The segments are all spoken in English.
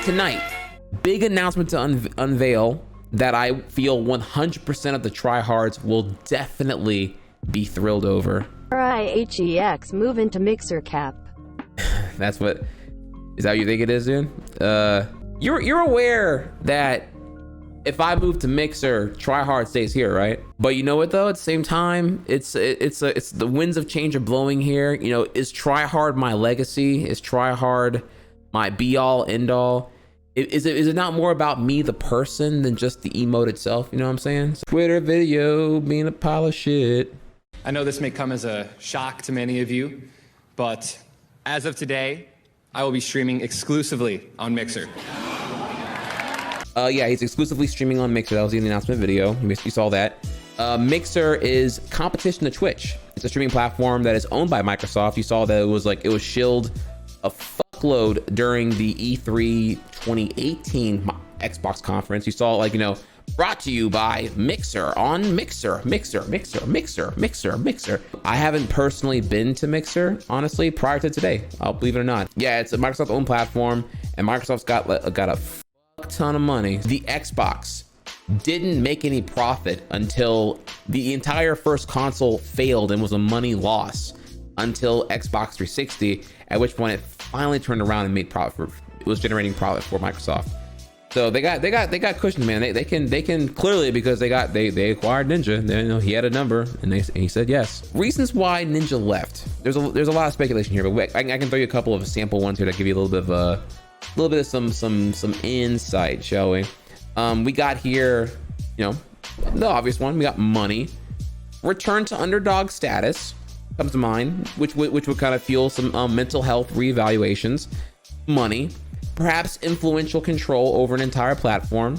Tonight, big announcement to unveil that I feel 100% of the tryhards will definitely be thrilled over. Trihex move into mixer cap. That's what, is that what you think it is, dude? You're aware that if I move to mixer, tryhard stays here, right? But you know what though? At the same time, it's the winds of change are blowing here. You know, is tryhard my legacy? Is tryhard my be all end all? Is it not more about me, the person, than just the emote itself? You know what I'm saying? Twitter video being a pile of shit. I know this may come as a shock to many of you, but as of today, I will be streaming exclusively on Mixer. Yeah, he's exclusively streaming on Mixer. That was in the announcement video. You saw that. Mixer is competition to Twitch. It's a streaming platform that is owned by Microsoft. You saw that it was shilled a fuckload during the E3 2018 Xbox conference. You saw, like, you know, brought to you by Mixer on Mixer. I haven't personally been to Mixer, honestly, prior to today. I'll believe it or not. Yeah, it's a Microsoft owned platform, and Microsoft's got a fuck ton of money. The Xbox didn't make any profit until the entire first console failed and was a money loss until Xbox 360, at which point it finally turned around and made profit. It was generating profit for Microsoft. So they got cushions, man. They can clearly, because they acquired Ninja. They, you know, he had a number, and he said yes. Reasons why Ninja left. There's a lot of speculation here, but I can throw you a couple of sample ones here to give you a little bit of some insight, shall we? We got here, you know, the obvious one. We got money. Return to underdog status comes to mind, which would kind of fuel some mental health reevaluations. Money. Perhaps influential control over an entire platform.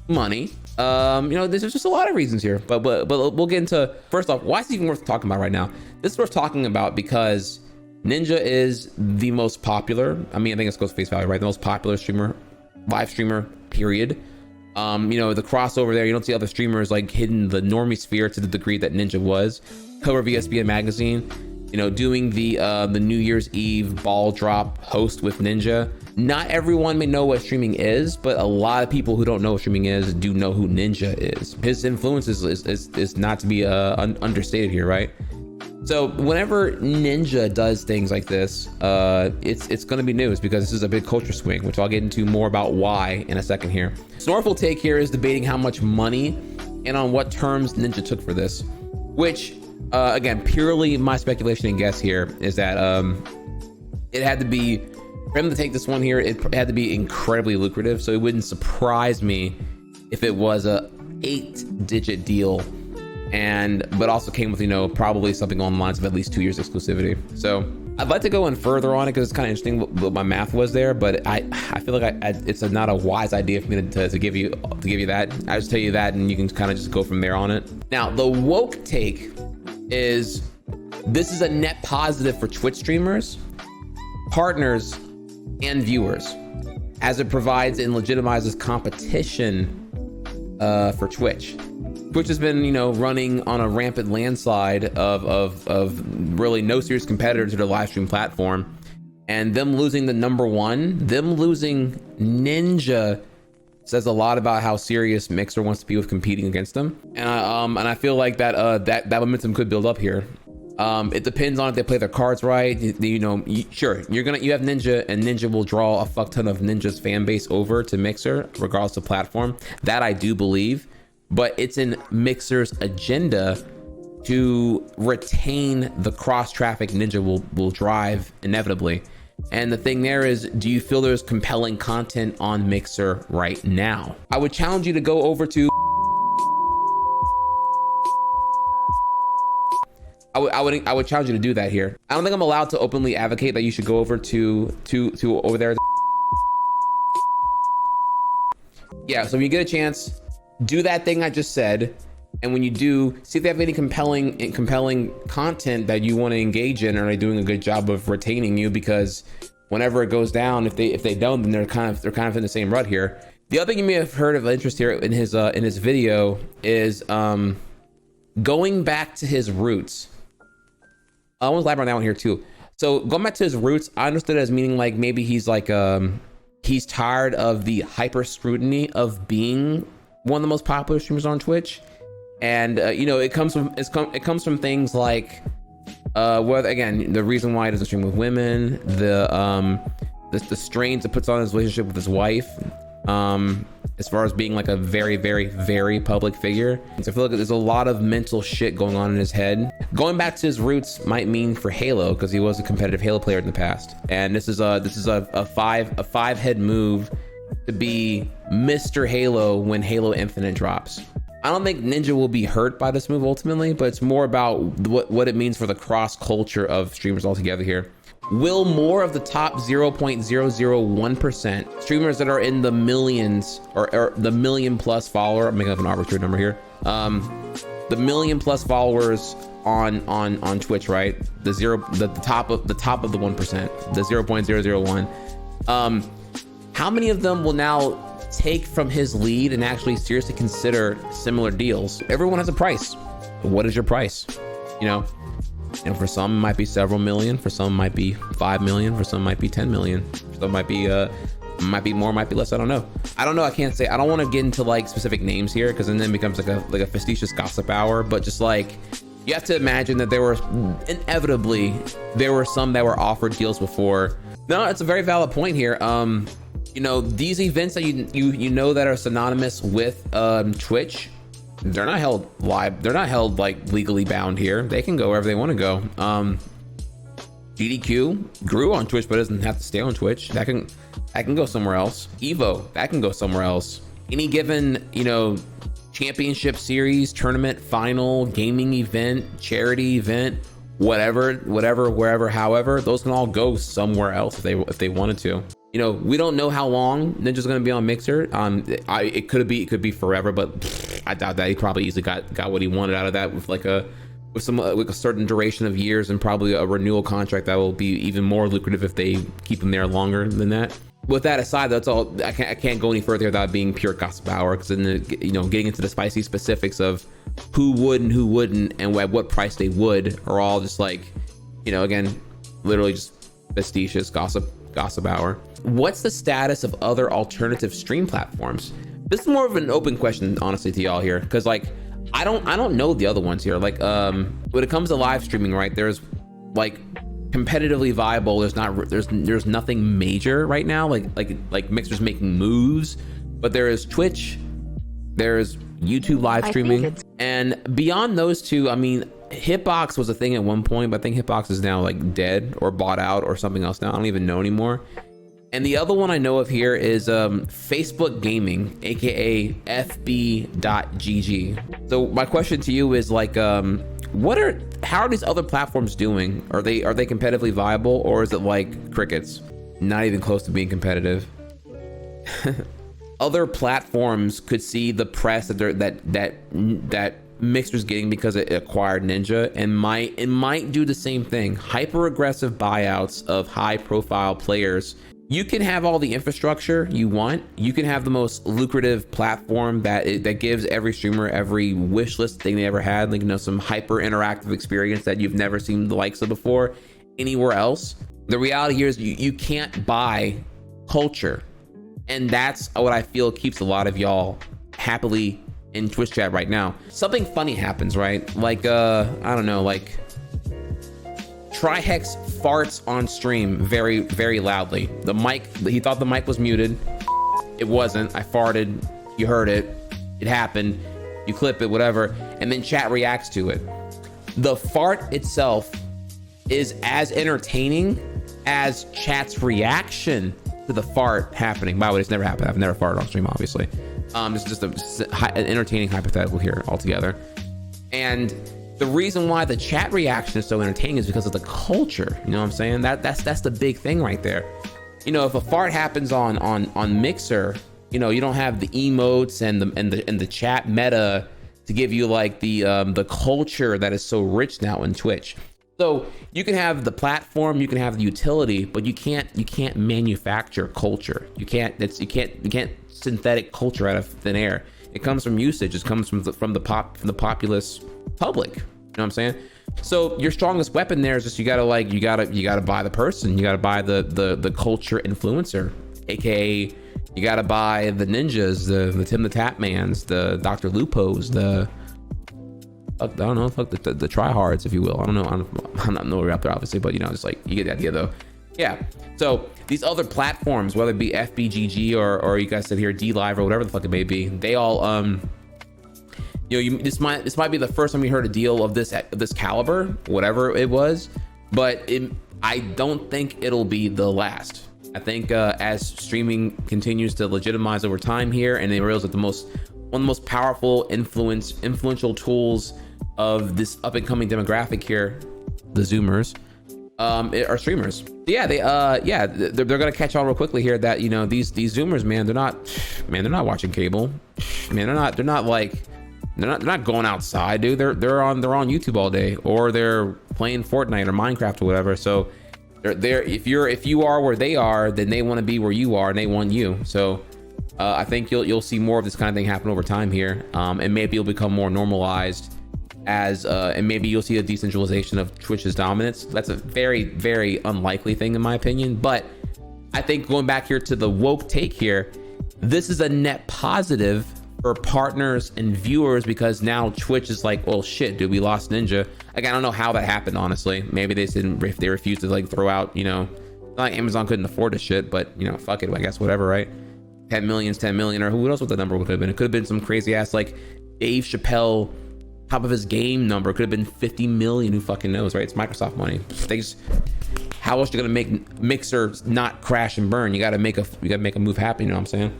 Money. You know, there's just a lot of reasons here, but we'll get into, first off, why is it even worth talking about right now? This is worth talking about because Ninja is the most popular, I think it's goes face value, right? The most popular live streamer, period. You know, the crossover there, you don't see other streamers like hitting the normie sphere to the degree that Ninja was. Cover of ESPN magazine, you know, doing the New Year's Eve ball drop host with Ninja. Not everyone may know what streaming is, but a lot of people who don't know what streaming is do know who Ninja is. His influence is not to be understated here, right? So whenever Ninja does things like this, it's going to be news because this is a big culture swing, which I'll get into more about why in a second here. Snorful Take here is debating how much money and on what terms Ninja took for this, which again, purely my speculation and guess here is that it had to be, for him to take this one here, it had to be incredibly lucrative. So it wouldn't surprise me if it was a 8-digit deal, but also came with, you know, probably something along the lines of at least 2 years exclusivity. So I'd like to go in further on it because it's kind of interesting what my math was there, but I feel like it's not a wise idea for me to give you that. I just tell you that, and you can kind of just go from there on it. Now, the woke take is this is a net positive for Twitch streamers, partners, and viewers, as it provides and legitimizes competition for Twitch. Twitch has been, you know, running on a rampant landslide of really no serious competitor to their live stream platform, and them losing the number one, them losing Ninja, says a lot about how serious Mixer wants to be with competing against them. And I feel like that momentum could build up here. It depends on if they play their cards right. You know, sure, you have Ninja, and Ninja will draw a fuck ton of Ninja's fan base over to Mixer, regardless of platform. That I do believe, but it's in Mixer's agenda to retain the cross traffic Ninja will drive inevitably. And the thing there is, do you feel there's compelling content on Mixer right now? I would challenge you to go over to, I would challenge you to do that here. I don't think I'm allowed to openly advocate that you should go over to over there. Yeah, so when you get a chance, do that thing I just said. And when you do, see if they have any compelling content that you want to engage in, or are they doing a good job of retaining you? Because whenever it goes down, if they don't, then they're kind of in the same rut here. The other thing you may have heard of interest here in his video is going back to his roots. I want to elaborate on that one here too. So going back to his roots, I understood it as meaning like maybe he's like he's tired of the hyper scrutiny of being one of the most popular streamers on Twitch. And you know, it comes from things like whether, again, the reason why he doesn't stream with women, the strains it puts on his relationship with his wife, as far as being like a very, very, very public figure. So I feel like there's a lot of mental shit going on in his head. Going back to his roots might mean for Halo, because he was a competitive Halo player in the past. And this is a five head move to be Mr. Halo when Halo Infinite drops. I don't think Ninja will be hurt by this move ultimately, but it's more about what it means for the cross culture of streamers altogether here. Will more of the top 0.001% streamers that are in the millions or the million plus follower, I'm making up an arbitrary number here, the million plus followers on Twitch, right? The top of the 1%, the 0.001. How many of them will now take from his lead and actually seriously consider similar deals? Everyone has a price. What is your price? You know, and for some it might be several million, for some it might be 5 million, for some it might be 10 million, for some it might be more, might be less. I don't know. I can't say. I don't want to get into like specific names here, because then it becomes like a facetious gossip hour. But just like, you have to imagine that there were some that were offered deals before. No, it's a very valid point here. You know, these events that you know that are synonymous with Twitch, they're not held live. They're not held like legally bound here. They can go wherever they want to go. GDQ grew on Twitch, but doesn't have to stay on Twitch. That can go somewhere else. Evo, that can go somewhere else. Any given, you know, championship series, tournament, final, gaming event, charity event, whatever, wherever, however, those can all go somewhere else if they wanted to. You know, we don't know how long Ninja's going to be on Mixer. It could be forever, but I doubt that. He probably easily got what he wanted out of that with a certain duration of years, and probably a renewal contract that will be even more lucrative if they keep him there longer than that. With that aside, that's all. I can't go any further without being pure gossip hour, because then, you know, getting into the spicy specifics of who would and who wouldn't and at what price they would are all just like, you know, again, literally just facetious gossip hour. What's the status of other alternative stream platforms? This is more of an open question, honestly, to y'all here, because like I don't know the other ones here. Like when it comes to live streaming, right, there's like competitively viable, there's nothing major right now, like Mixer's making moves, but there is Twitch, there's YouTube live streaming, and beyond those two, I mean, Hitbox was a thing at one point, but I think Hitbox is now like dead or bought out or something else now. I don't even know anymore. And the other one I know of here is Facebook Gaming, aka FB.GG. So my question to you is like, how are these other platforms doing? Are they competitively viable, or is it like crickets? Not even close to being competitive. Other platforms could see the press that Mixer's getting because it acquired Ninja, and it might do the same thing. Hyper aggressive buyouts of high profile players. You can have all the infrastructure you want. You can have the most lucrative platform that gives every streamer every wish list thing they ever had, like, you know, some hyper interactive experience that you've never seen the likes of before anywhere else. The reality here is you can't buy culture, and that's what I feel keeps a lot of y'all happily in Twitch chat right now. Something funny happens, right? Like I don't know, like Trihex farts on stream very, very loudly. The mic, he thought the mic was muted. It wasn't. I farted. You heard it. It happened. You clip it, whatever. And then chat reacts to it. The fart itself is as entertaining as chat's reaction to the fart happening. By the way, it's never happened. I've never farted on stream, obviously. It's just an entertaining hypothetical here altogether. And the reason why the chat reaction is so entertaining is because of the culture. You know what I'm saying? That's the big thing right there. You know, if a fart happens on Mixer, you know, you don't have the emotes and the chat meta to give you like the culture that is so rich now in Twitch. So you can have the platform, you can have the utility, but you can't manufacture culture. You can't synthetic culture out of thin air. It comes from usage. It comes from the populace public. You know what I'm saying? So your strongest weapon there is just you gotta buy the person. You gotta buy the culture influencer. aka you gotta buy the Ninjas, the Tim the Tapmans, the Dr. Lupos, the I don't know, fuck the tryhards, if you will. I don't know. I'm not nowhere out there, obviously, but you know, just like you get the idea, though. Yeah. So these other platforms, whether it be FBGG or you guys sit here D-Live or whatever the fuck it may be, they all you know, this might be the first time you heard a deal of this caliber, whatever it was, but I don't think it'll be the last. I think as streaming continues to legitimize over time here, and they realize that one of the most powerful influential tools of this up and coming demographic here, the Zoomers, are streamers. Yeah, they're gonna catch on real quickly here that, you know, these Zoomers, man, they're not watching cable, man. They're not going outside, dude. They're on YouTube all day, or they're playing Fortnite or Minecraft or whatever. So they're if you are where they are, then they want to be where you are, and they want you. So I think you'll see more of this kind of thing happen over time here, and maybe it'll become more normalized as and maybe you'll see a decentralization of Twitch's dominance. That's a very, very unlikely thing in my opinion, but I think going back here to the woke take here, this is a net positive for partners and viewers, because now Twitch is like, well, shit, dude, we lost Ninja. Like, I don't know how that happened, honestly. Maybe they refused to like throw out, you know, not like Amazon couldn't afford this shit, but you know, fuck it, I guess, whatever, right? 10 million, or who knows what the number would have been. It could have been some crazy ass like Dave Chappelle top of his game number. Could have been 50 million. Who fucking knows, right? It's Microsoft money. How else you gonna make Mixer not crash and burn? You gotta make a move happen. You know what I'm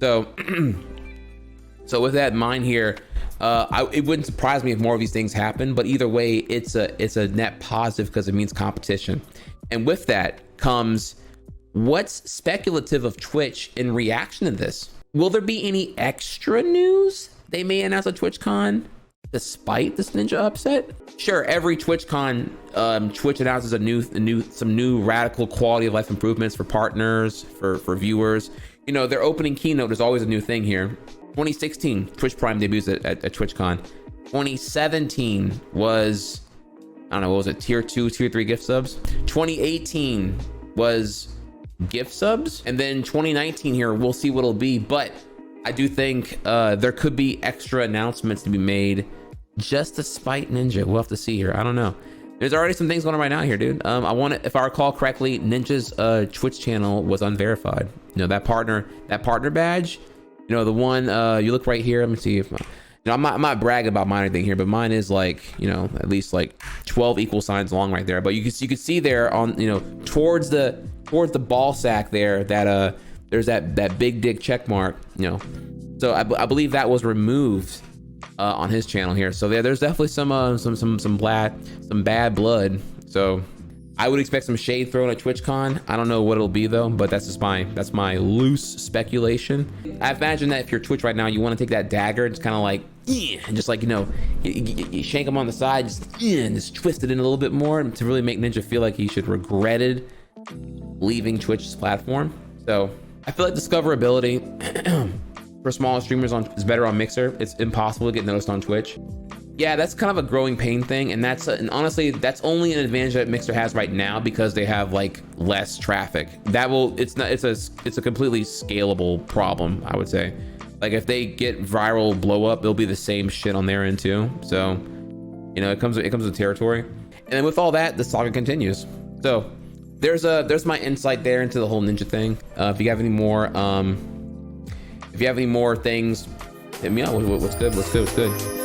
saying? So with that in mind here, it wouldn't surprise me if more of these things happen. But either way, it's a net positive because it means competition. And with that comes, what's speculative of Twitch in reaction to this? Will there be any extra news they may announce at TwitchCon despite this Ninja upset? Sure, every TwitchCon, Twitch announces some new radical quality of life improvements for partners, for viewers. You know, their opening keynote is always a new thing here. 2016, Twitch Prime debuts at TwitchCon. 2017 was, I don't know, what was it? Tier 2, Tier 3 gift subs. 2018 was gift subs. And then 2019 here, we'll see what it'll be. But I do think there could be extra announcements to be made just to spite Ninja. We'll have to see here. I don't know. There's already some things going on right now here, dude. If I recall correctly, Ninja's Twitch channel was unverified. You know, that partner badge, you know, the one, you look right here. Let me see if, you know, I'm not bragging about mine or anything here, but mine is like, you know, at least like 12 equal signs long right there. But you could see there on, you know, towards the ball sack there, that there's that big dick check mark, you know. So I believe that was removed on his channel here. So there's definitely some bad blood. So I would expect some shade thrown at TwitchCon. I don't know what it'll be though, but that's my loose speculation. I imagine that if you're Twitch right now, you want to take that dagger, it's kind of like, and just like, you know, you shank him on the side, and just twist it in a little bit more to really make Ninja feel like he should regretted leaving Twitch's platform. So I feel like discoverability for smaller streamers is better on Mixer. It's impossible to get noticed on Twitch. Yeah, that's kind of a growing pain thing, and honestly, that's only an advantage that Mixer has right now because they have like less traffic. It's a completely scalable problem, I would say. Like if they get viral blow up, it'll be the same shit on their end too. So, you know, it comes with territory. And then with all that, the saga continues. So there's my insight there into the whole Ninja thing. If you have any more things, hit me up. What's good?